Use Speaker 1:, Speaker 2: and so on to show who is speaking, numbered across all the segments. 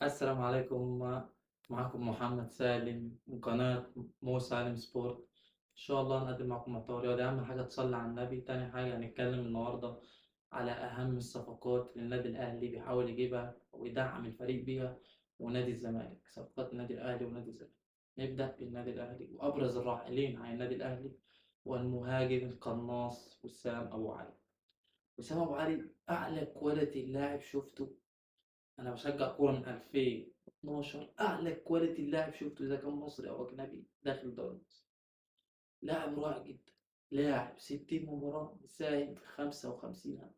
Speaker 1: السلام عليكم. معكم محمد سالم من قناة مو سالم سبورت. إن شاء الله نقدم معكم محتوى رياضي. أهم حاجة تصلي على النبي. تاني حاجة هنتكلم النهاردة على أهم الصفقات اللي النادي الأهلي بيحاول يجيبها ويدعم الفريق بيها، ونادي الزمالك. صفقات النادي الأهلي ونادي الزمالك. نبدأ بالنادي الأهلي، وأبرز الراحلين عن النادي الأهلي والمهاجم القناص وسام أبو علي. وسام أبو علي أعلى كواليتي لاعب شفته. انا بشجع كوره من 2012. اعلى كواليتي اللاعب شفته اذا كان مصري او اجنبي داخل الدوري المصري. لاعب رائع جدا. لاعب 60 مباراه مساهم في 55 هدف.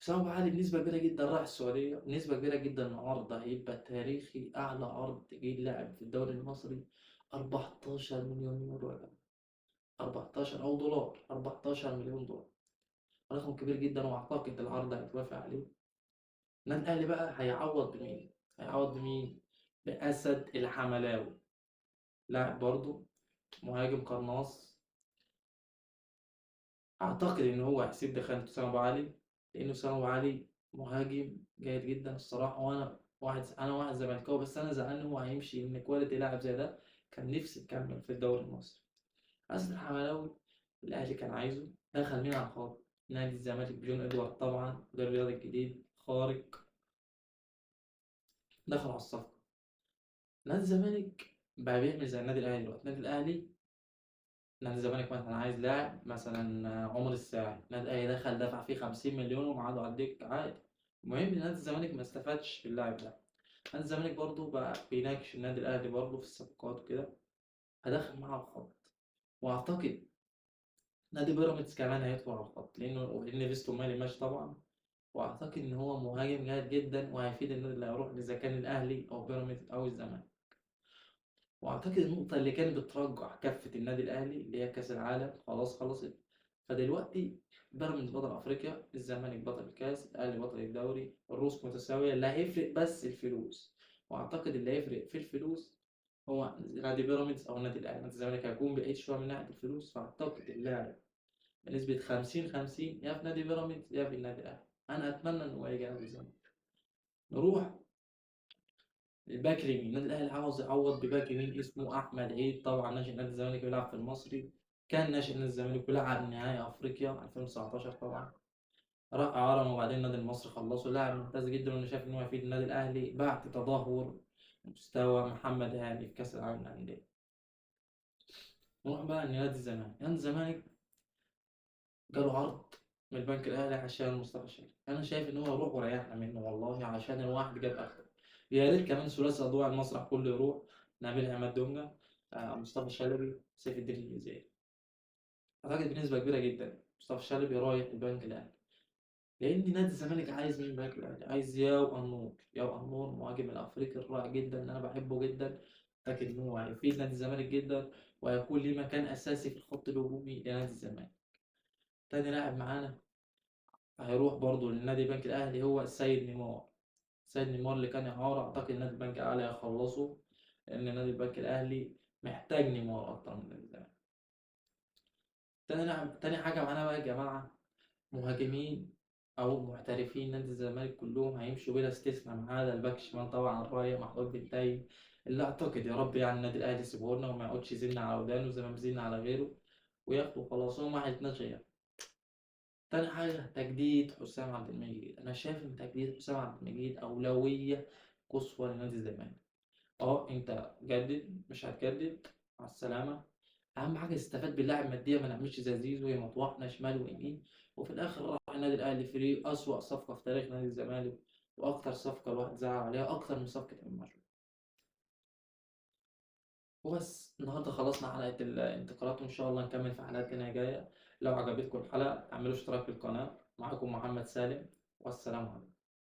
Speaker 1: حسام ابو علي بنسبه كبيره جدا راح السعوديه، بنسبه كبيره جدا النهارده هيبقى تاريخي اعلى عرض جه لاعب في الدوري المصري. 14 مليون يورو يا جماعه. 14 او دولار، 14 مليون دولار. رقم كبير جدا، واعتقد العرض هيتوافق عليه. النادي الاهلي بقى هيعوض بمين؟ هيعوض بمين؟ باسد الحملاوي. لاعب برضه مهاجم قناص. اعتقد ان هو هيسيب دخانة اسامه ابو علي، لانه اسامه ابو علي مهاجم جيد جدا الصراحه. وانا واحد زملكاوي، بس انا زعلان ان هو هيمشي، ان كواليتي لاعب زي ده كان نفسي يكمل في الدوري المصري. اسد الحملاوي الاهلي كان عايزه. دخل مين على الخط؟ نادي الزمالك بجون ادوارد، طبعا ده الرياضي الجديد خارق. دخل على الصفقه. نادي الزمالك بقى بيعمل زي النادي الاهلي دلوقتي. النادي الاهلي نادي الزمالك مثلا عايز لاعب مثلا عمر الساعي، نادي الاهلي دخل دفع فيه 50 مليون ومعاده على الدكة عادي. المهم ان نادي الزمالك ما استفادش باللاعب ده. نادي الزمالك برضه بقى بيناقش النادي الاهلي برضه في الصفقات وكده. هدخل معاه الخط. واعتقد نادي بيراميدز كمان هيدخل على الخط، لان فيستو مالي ماشي طبعا. واعتقد ان هو مهاجم جيد جدا وهيفيد النادي اللي هيروح، اذا كان الاهلي او بيراميدز او الزمالك. واعتقد النقطة اللي كانت بترجح كفة النادي الاهلي اللي هي كاس العالم خلاص خلصت. فدلوقتي بيراميدز بطل افريقيا، الزمالك بطل الكاس، الاهلي بطل الدوري، الروس متساوية. اللي هيفرق بس الفلوس. واعتقد اللي هيفرق في الفلوس هو نادي بيراميدز او النادي الاهلي. نادي الزمالك هيكون بعيد شوية من ناحية الفلوس، فاعتقد اللاعب بنسبة 50-50 يا في نادي بيراميدز يا في النادي الاهلي. انا اتمنى ان هو يجي نادي الزمالك. نروح الباك اليمين. النادي الاهلي عاوز يعوض بباك يمين اسمه احمد عيد، طبعا ناشئ نادي الزمالك بيلعب في المصري. كان ناشئ نادي الزمالك ولعب نهائي افريقيا 2019 طبعا. راح اعاره وبعدين النادي المصري خلصه. لاعب ممتاز جدا، وانا شايف ان هو يفيد النادي الاهلي بعد تدهور مستوى محمد هاني في كاس العالم للانديه. نروح بقى لنادي الزمالك. نادي الزمالك جاله عرض من البنك الاهلي عشان مصطفى شلبي. انا شايف ان هو يروح وريحنا منه والله، عشان الواحد جاب اخره. يا ريت كمان ثلاثي اضواء المسرح كله يروح: نبيل عماد دونجا، مصطفى شلبي، سيف الدين الجزيري. اعتقد بنسبه كبيره جدا مصطفى شلبي رايح البنك الاهلي، لان نادي الزمالك عايز مين؟ البنك الاهلي عايز ياو النور. ياو النور مهاجم الافريقي الرائع جدا اللي انا بحبه جدا. اعتقد ان هو هيفيد نادي الزمالك جدا، وهيكون ليه مكان اساسي في الخط الهجومي لنادي الزمالك. تاني لاعب معانا هيروح برضه للنادي البنك الأهلي هو السيد نيمار. السيد نيمار اللي كان إعارة، أعتقد نادي البنك الأهلي هيخلصه، لأن نادي البنك الأهلي محتاج نيمار أكتر من نادي الزمالك. تاني حاجة معانا بقى يا جماعة، مهاجمين أو محترفين نادي الزمالك كلهم هيمشوا بلا استثناء ما عدا الباك الشمال طبعا الراية محمود بنتاي، اللي أعتقد يا رب يعني النادي الأهلي يسيبه لنا وما يقعدش يزن على ودانه زي ما بيزن على غيره، وياخده خلاص. هو ما هيتناش غيره. تاني حاجة تجديد حسام عبد المجيد. أنا شايف إن تجديد حسام عبد المجيد أولوية قصوى لنادي الزمالك. أنت جدد مش هتجدد، مع السلامة. أهم حاجة تستفاد باللاعب ماديا، ما نعملش زي زيزو يا مطوحنا شمال ويمين، وفي الآخر راح النادي الأهلي فري أسوأ صفقة في تاريخ نادي الزمالك، وأكتر صفقة الواحد زعل عليها أكتر من صفقة إمام عاشور. وبس النهارده خلصنا حلقة الانتقالات، وإن شاء الله نكمل في حلقات تانية جاية. لو عجبتكم الحلقة اعملوا اشتراك في القناة. معكم محمد سالم، والسلام عليكم.